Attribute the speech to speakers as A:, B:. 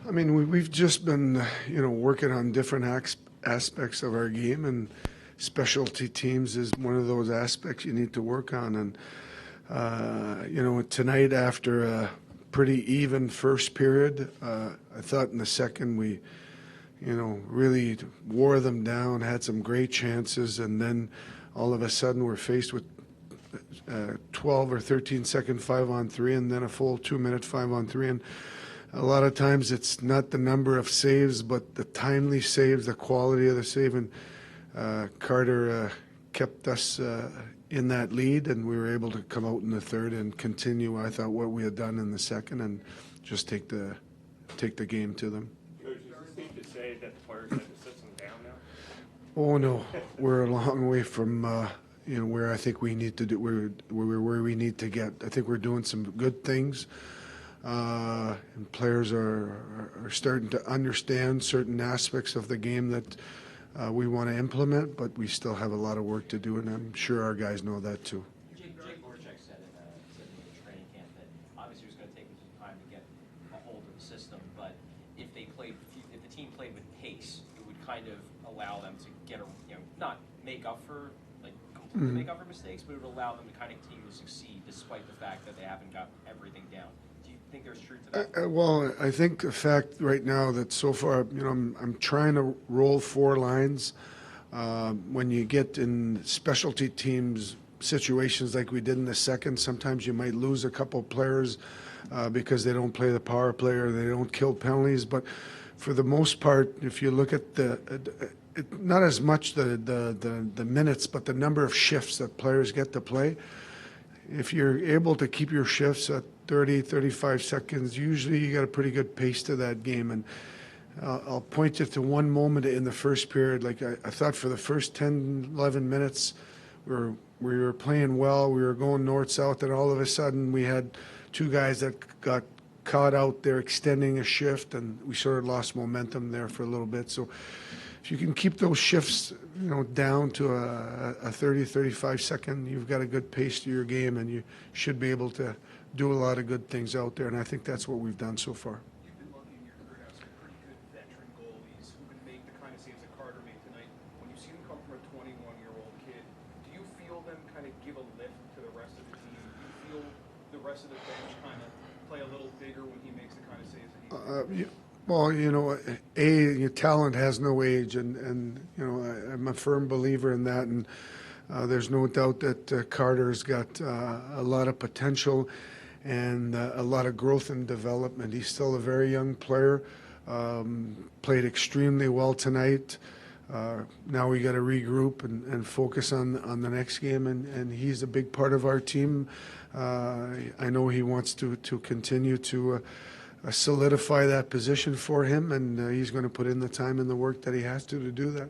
A: I mean, we've just been, working on different aspects of our game, and specialty teams is one of those aspects you need to work on. And, tonight after a pretty even first period, I thought in the second we, really wore them down, had some great chances, and then all of a sudden we're faced with 12 or 13 second 5-on-3, and then a full 2-minute 5-on-3. And a lot of times it's not the number of saves, but the timely saves, the quality of the save. And Carter kept us in that lead, and we were able to come out in the third and continue, I thought, what we had done in the second, and just take the game to them.
B: Coach, is it safe to say that the players had to sit them down now?
A: Oh no, we're a long way from where I think we need to do. Where we need to get. I think we're doing some good things. And players are starting to understand certain aspects of the game that we want to implement, but we still have a lot of work to do, and I'm sure our guys know that too.
C: Jake said in the training camp that obviously it was going to take them some time to get a hold of the system, but if the team played with pace, it would kind of allow them to get not make up for completely make up for mistakes, but it would allow them to kind of continue to succeed despite the fact that they haven't got everything down. Think there's truth to that?
A: Well, I think the fact right now that so far, I'm trying to roll 4 lines. When you get in specialty teams situations like we did in the second, sometimes you might lose a couple players because they don't play the power play or they don't kill penalties. But for the most part, if you look at not as much the minutes, but the number of shifts that players get to play. If you're able to keep your shifts at 30, 35 seconds, usually you got a pretty good pace to that game. And I'll point you to one moment in the first period. Like I thought for the first 10, 11 minutes, we were playing well. We were going north-south, and all of a sudden we had 2 guys that got caught out there extending a shift, and we sort of lost momentum there for a little bit. So if you can keep those shifts, down to a 30, 35 second, you've got a good pace to your game, and you should be able to do a lot of good things out there, and I think that's what we've done so far.
D: You've been lucky in your career to have some pretty good veteran goalies who can make the kind of saves that Carter made tonight. When you see them come from a 21-year-old kid, do you feel them kind of give a lift to the rest of the team? Do you feel the rest of the bench kind of play a little bigger when he makes the kind of saves that he makes?
A: Well, your talent has no age, and I'm a firm believer in that, and there's no doubt that Carter's got a lot of potential and a lot of growth and development. He's still a very young player, played extremely well tonight. Now we got to regroup and focus on the next game, and he's a big part of our team. I know he wants to continue to solidify that position for him, and he's going to put in the time and the work that he has to do that.